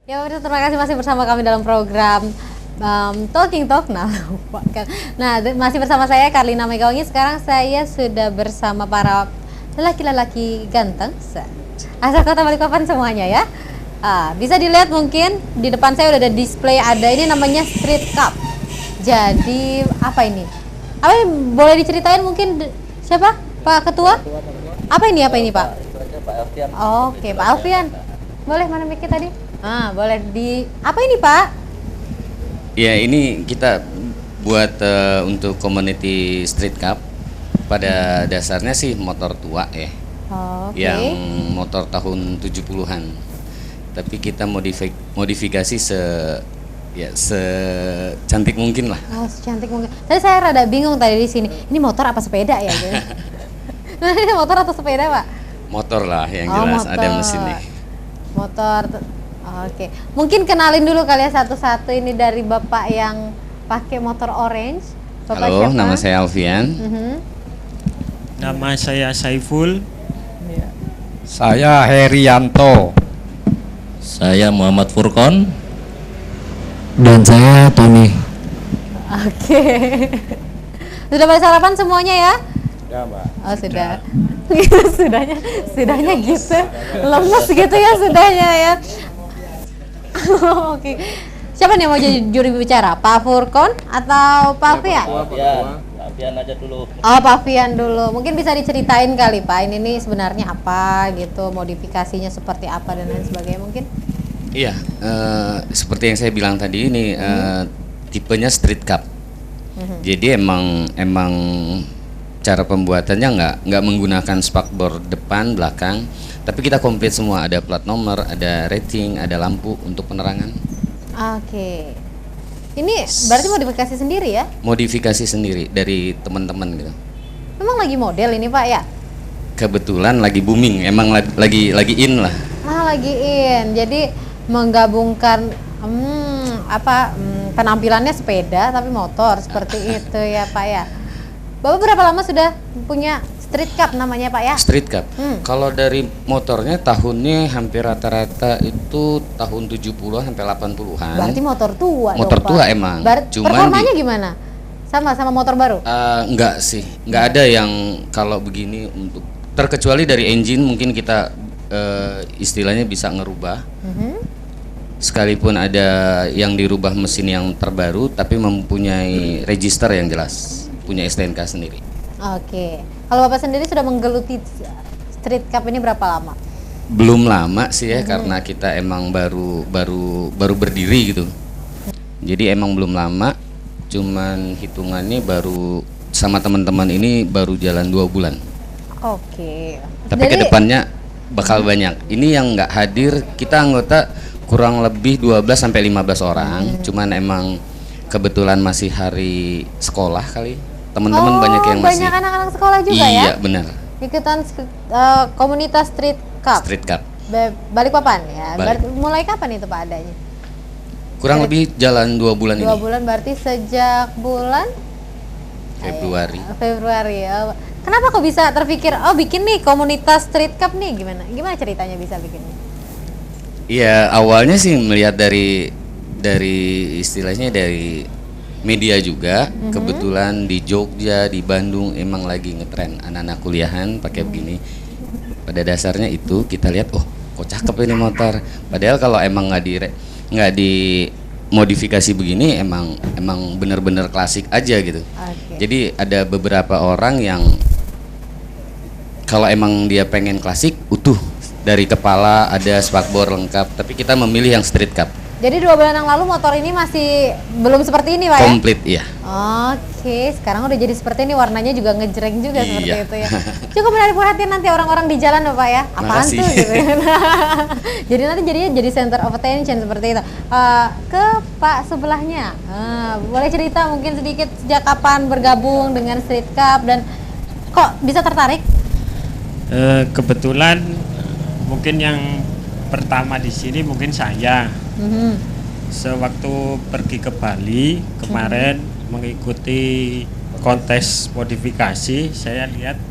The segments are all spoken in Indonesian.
Ya, pemirsa, terima kasih masih bersama kami dalam program Talking Talk. Masih bersama saya Karlina Megawangi. Sekarang saya sudah bersama para lelaki-lelaki ganteng asal kota Balikpapan semuanya ya. Bisa dilihat mungkin di depan saya udah ada display, ada ini namanya Street Cup. Jadi apa ini? Apa ini boleh diceritain mungkin siapa? Pak Ketua? Apa ini Pak? Pak Alfian. Oke, Pak Alfian. Boleh mana mic tadi? Boleh di apa ini Pak? Ya, ini kita buat untuk community street cup. Pada dasarnya sih motor tua ya. Oke. Yang motor tahun 70-an. Tapi kita modifikasi secantik mungkin lah. Oh, secantik mungkin. Tadi saya rada bingung tadi di sini. Ini motor apa sepeda ya, gitu. Ini motor atau sepeda, Pak? Motor lah yang jelas, motor. ada mesinnya. Motor. Oke. Mungkin kenalin dulu kali ya satu-satu ini dari Bapak yang pakai motor orange. Bapak Halo, siapa? nama saya Alfian. Nama saya Saiful. Saya Herianto. Saya Muhammad Furkon. Dan saya Tony. Oke. Sudah pada sarapan semuanya ya? Ya, Mbak. Oh, sudah. Sudahnya gitu. Lemes gitu ya sudahnya ya. Oke. Siapa nih yang mau jadi juri bicara? Pak Furkon atau Pak Alfian? Alfian aja dulu. Oh, Pak Alfian dulu. Mungkin bisa diceritain kali Pak, ini nih sebenarnya apa gitu, modifikasinya seperti apa dan lain sebagainya mungkin? Iya, seperti yang saya bilang tadi ini tipenya street cup. Jadi emang cara pembuatannya nggak menggunakan spakbor depan belakang, tapi kita komplit semua, ada plat nomor, ada rating, ada lampu untuk penerangan. Oke. Ini berarti modifikasi sendiri ya? Modifikasi sendiri dari teman-teman gitu. Memang lagi model ini Pak ya? Kebetulan lagi booming, emang lagi in lah. Lagi in. Jadi menggabungkan penampilannya sepeda tapi motor seperti itu ya Pak ya. Bapak berapa lama sudah punya street cup namanya Pak ya? Street cup. Kalau dari motornya tahunnya hampir rata-rata itu tahun 70-an sampai 80-an. Berarti motor tua Motor dong, tua Pak. emang. Performanya gimana? Sama motor baru? Enggak sih, enggak ada yang kalau begini untuk terkecuali dari engine mungkin kita istilahnya bisa ngerubah. Sekalipun ada yang dirubah mesin yang terbaru tapi mempunyai register yang jelas, punya STNK sendiri. Oke. Kalau Bapak sendiri sudah menggeluti street cup ini berapa lama? Belum lama sih ya, karena kita emang baru berdiri gitu. Jadi emang belum lama, cuman hitungannya baru sama teman-teman ini baru jalan 2 bulan. Oke. Tapi kedepannya bakal banyak. Ini yang nggak hadir, kita anggota kurang lebih 12 sampai 15 orang. Cuman emang kebetulan masih hari sekolah kali. Teman-teman banyak yang masih. Banyak anak-anak sekolah juga ya? Iya, benar. Ikutan komunitas street cup. Street cup. Balikpapan ya. Balik. Mulai kapan itu Pak adanya? Kurang lebih jalan 2 bulan ini. 2 bulan berarti sejak bulan Februari. Oh. Kenapa kok bisa terpikir bikin nih komunitas street cup nih, gimana ceritanya bisa bikinnya? Iya, awalnya sih melihat dari istilahnya dari media juga. Kebetulan di Jogja, di Bandung emang lagi ngetren anak-anak kuliahan pakai begini. Pada dasarnya itu kita lihat, kok cakep ini motor. Padahal kalau emang nggak di modifikasi begini emang bener-bener klasik aja gitu. Okay. Jadi ada beberapa orang yang kalau emang dia pengen klasik utuh dari kepala ada spakbor lengkap, tapi kita memilih yang street cup. Jadi 2 bulan yang lalu motor ini masih belum seperti ini Pak ya? Komplit ya. Oke, sekarang udah jadi seperti ini, warnanya juga ngejreng juga seperti Iya. itu ya. Cukup menarik perhatian nanti orang-orang di jalan Bapak ya. Apaan Makasih. tuh gitu. Jadi nanti jadinya jadi center of attention seperti itu. Ke Pak sebelahnya, boleh cerita mungkin sedikit sejak kapan bergabung dengan street cup dan kok bisa tertarik? Kebetulan mungkin yang pertama di sini mungkin saya. Sewaktu pergi ke Bali kemarin mengikuti kontes modifikasi, saya lihat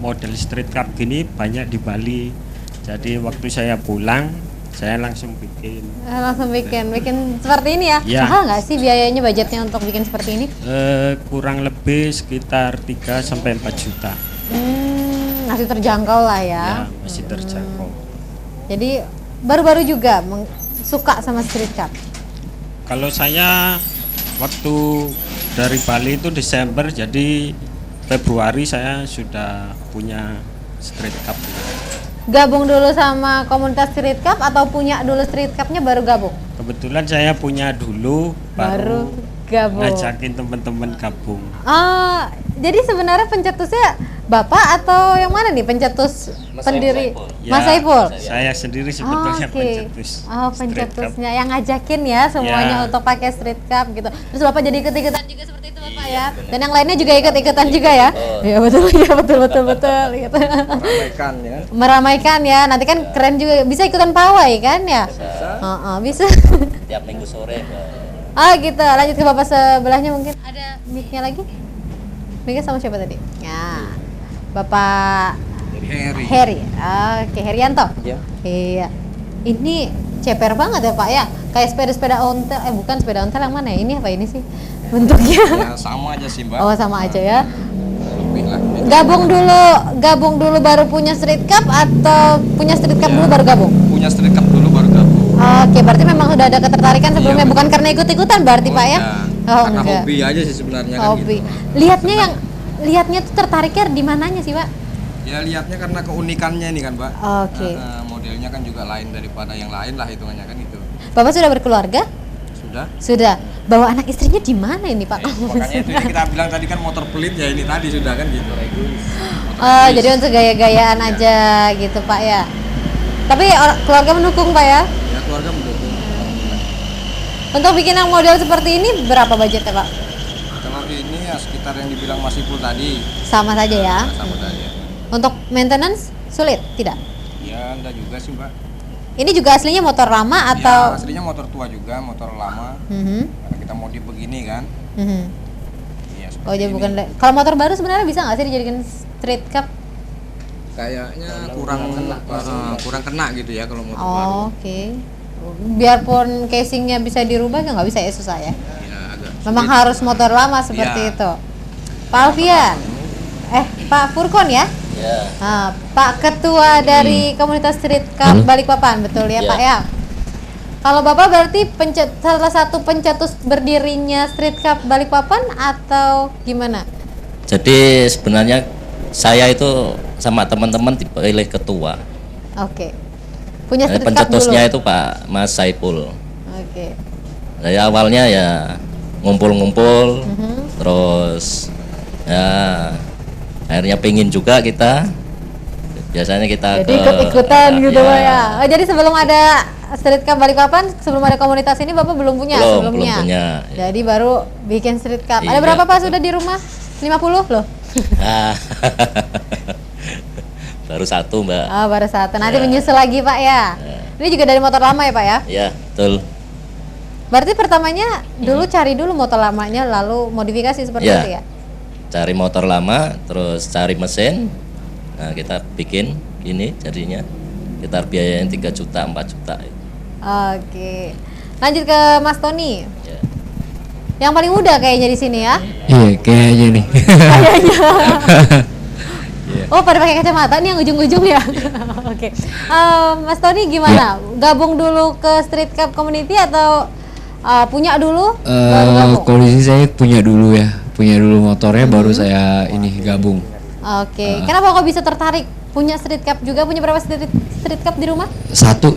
model street cup gini banyak di Bali. Jadi waktu saya pulang saya langsung bikin. Langsung bikin seperti ini ya. Iya. Mahal nggak sih biayanya, budgetnya untuk bikin seperti ini? Kurang lebih sekitar 3 sampai 4 juta. Masih terjangkau lah ya. Ya, masih terjangkau. Jadi baru-baru juga suka sama street cup. Kalau saya waktu dari Bali itu Desember, jadi Februari saya sudah punya street cup. Gabung dulu sama komunitas street cup atau punya dulu street cupnya baru gabung? Kebetulan saya punya dulu, baru gabung. ngajakin teman-teman gabung. Jadi sebenarnya pencetusnya Bapak atau yang mana nih pencetus pendiri? Ya, Mas Saiful. Saya sendiri sebetulnya Oke. pencetus. Oh, street pencetusnya yang ngajakin ya semuanya Ya. untuk pakai street cup gitu. Terus Bapak jadi ikut-ikutan juga seperti itu Bapak ya. Dan yang lainnya juga ikut-ikutan juga ya. Iya betul ya, betul gitu. Meramaikan ya kan? Meramaikan ya. Nanti kan keren juga, bisa ikutan pawai kan ya? Bisa. Tiap minggu sore, Mbak. Gitu. Lanjut ke Bapak sebelahnya mungkin. Ada mic-nya lagi? Mic-nya sama siapa tadi? Ya. Bapak Heri. Oke, Herianto. Iya. Ini ceper banget ya Pak ya. Kayak sepeda-sepeda ontel. Bukan sepeda ontel yang mana ya? Ini apa ini sih? Bentuknya. Ya sama aja sih Mbak. Oh, sama aja ya. Lebih lah. Gabung dulu baru punya street cup atau punya street cup dulu baru gabung? Punya street cup dulu baru gabung. Oke, berarti memang sudah ada ketertarikan sebelumnya, Iya, bukan karena ikut-ikutan berarti Pak ya? Karena Enggak. hobi aja sih sebenarnya kan Hobi. gitu. Lihatnya tuh tertariknya di mananya sih, Pak? Ya lihatnya karena keunikannya ini kan Mbak. Oke. Modelnya kan juga lain daripada yang lain lah hitungannya kan itu. Bapak sudah berkeluarga? Sudah. Sudah. Bawa anak istrinya di mana ini, Pak? Makanya itu yang kita bilang tadi kan motor pelit ya ini tadi sudah kan gitu. Oh, jadi untuk gaya-gayaan aja gitu, Pak ya. Tapi keluarga mendukung, Pak ya? Ya keluarga mendukung. Untuk bikin yang model seperti ini berapa budgetnya, Pak? Kalau ini ya sekitar yang dibilang masih full tadi. Sama saja ya. Sama tadi. Untuk maintenance sulit, tidak? Ya enggak juga sih Mbak. Ini juga aslinya motor lama atau? Ya, aslinya motor tua juga, motor lama. Mhm. Karena kita modif begini kan. Mhm. Iya, seperti Oh, jadi ini. bukan. Kalau motor baru sebenarnya bisa nggak sih dijadikan street cup? Kayaknya kurang kena gitu ya kalau motor baru. Oh, oke. Biarpun casingnya bisa dirubah ya nggak bisa ya, susah ya. Ya agak. Memang sulit. harus motor lama seperti Iya. itu. Pak Alfian, Pak Furkon ya? Ya. Pak Ketua dari Komunitas Street Cup Balikpapan, betul ya Iya. Pak ya? Kalau Bapak berarti salah satu pencetus berdirinya Street Cup Balikpapan atau gimana? Jadi sebenarnya saya itu sama teman-teman dipilih ketua. Oke. Punya Street Cup dulu? Pencetusnya itu Pak Mas Saiful. Oke. Saya awalnya ya ngumpul-ngumpul, terus ya akhirnya pingin juga kita. Biasanya kita Jadi ikut-ikutan gitu ya, Pak ya. Oh, jadi sebelum ada Street Cup Balikpapan, sebelum ada komunitas ini Bapak belum punya Belum sebelumnya? punya. Jadi baru bikin Street Cup. Ada Iya, berapa Pak betul. sudah di rumah? 50 loh? Ah, baru satu Mbak. Oh, baru satu. Nanti Ya. menyusul lagi Pak ya. Ini juga dari motor lama ya Pak ya? Ya betul. Berarti pertamanya dulu cari dulu motor lamanya lalu modifikasi seperti Ya. itu ya? Cari motor lama, terus cari mesin. Nah kita bikin ini jadinya. Kita biayain 3 juta, 4 juta. Oke. Lanjut ke Mas Tony. Ya. Yang paling muda kayaknya di sini ya? Iya, kayaknya nih. Kayaknya. Oh, pada pakai kacamata nih yang ujung-ujung ya. Oke. Mas Tony gimana? Gabung dulu ke Street Cup Community atau punya dulu baru gabung? Kondisi saya punya dulu motornya baru saya ini gabung. Oke. Kenapa kok bisa tertarik punya Street Cup juga? Punya berapa Street Cup di rumah?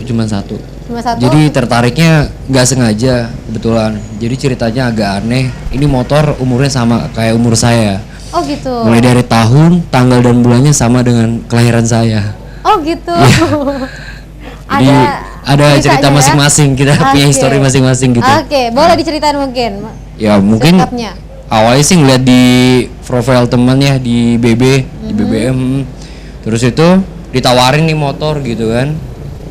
Cuma satu. Cuma satu. Jadi tertariknya nggak sengaja kebetulan. Jadi ceritanya agak aneh. Ini motor umurnya sama kayak umur saya. Oh gitu. Mulai dari tahun, tanggal dan bulannya sama dengan kelahiran saya. Oh gitu. Jadi ada cerita ceritanya ya? masing-masing, kita punya Oke. histori masing-masing gitu. Oke, boleh diceritain mungkin. Ya mungkin Street Cup-nya. awalnya sih ngeliat di profil teman ya di BB, di BBM. Terus itu ditawarin nih motor gitu kan.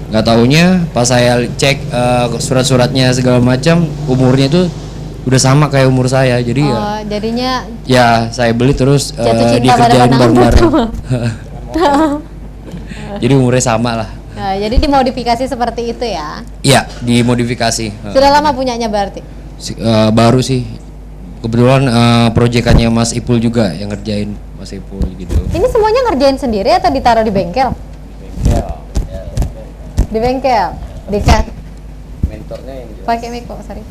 Nggak taunya pas saya cek surat-suratnya segala macam, umurnya itu udah sama kayak umur saya. Jadi ya Oh, jadinya ya saya beli terus jatuh cinta pada dikerjain pandangan bareng-bareng. pertama. Jadi umurnya sama lah. Nah, jadi dimodifikasi seperti itu ya. Iya, dimodifikasi. Sudah lama punyanya berarti. Baru sih. Kebetulan proyekannya Mas Ipul juga yang ngerjain, Mas Ipul gitu. Ini semuanya ngerjain sendiri atau ditaruh di bengkel? Di bengkel. Mentornya yang jelas. Pakai mic kok, sorry.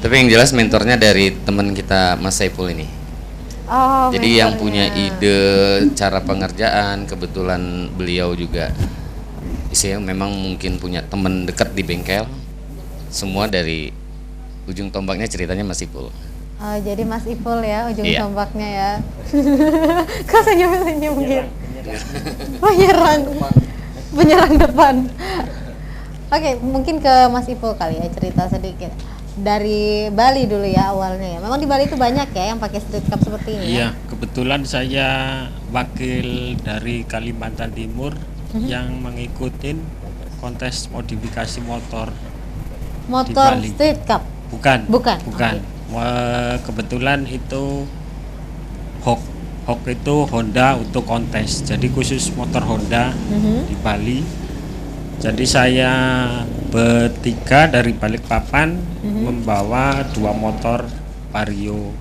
Tapi yang jelas mentornya dari teman kita Mas Saiful ini. Oh, Jadi yang mentornya. punya ide cara pengerjaan, kebetulan beliau juga istilahnya memang mungkin punya teman dekat di bengkel. Semua dari ujung tombaknya ceritanya Mas Ipul. Oh, jadi Mas Ipul ya ujung Iya. tombaknya ya. Kok senyum-senyum gitu? Menyerang. Menyerang depan. Oke, mungkin ke Mas Ipul kali ya cerita sedikit. Dari Bali dulu ya awalnya ya. Memang di Bali itu banyak ya yang pakai street cup seperti ini. Iya, Ya? kebetulan saya wakil dari Kalimantan Timur yang mengikuti kontes modifikasi motor. Motor Bali. street cup. Bukan. Bukan, Kebetulan itu Hok itu Honda untuk kontes. Jadi khusus motor Honda di Bali. Jadi saya bertiga dari Balikpapan membawa 2 motor Vario.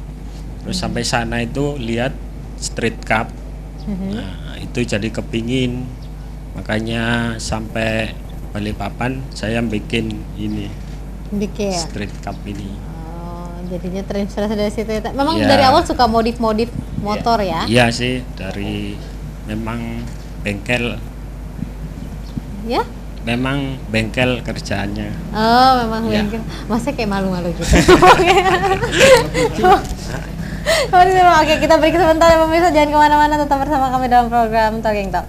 Terus sampai sana itu lihat street cup. Nah, itu jadi kepingin. Makanya sampai Balikpapan saya bikin ini Bikin. street cup ini. Oh, jadinya terinspirasi dari situ ya. Memang Iya. dari awal suka modif-modif motor ya? Iya sih, dari memang bengkel Ya? memang bengkel kerjaannya. Oh, memang Iya. bengkel. Masa kayak malu-malu gitu. Oke, kita break sebentar ya pemirsa, jangan kemana-mana, tetap bersama kami dalam program Talking Talk.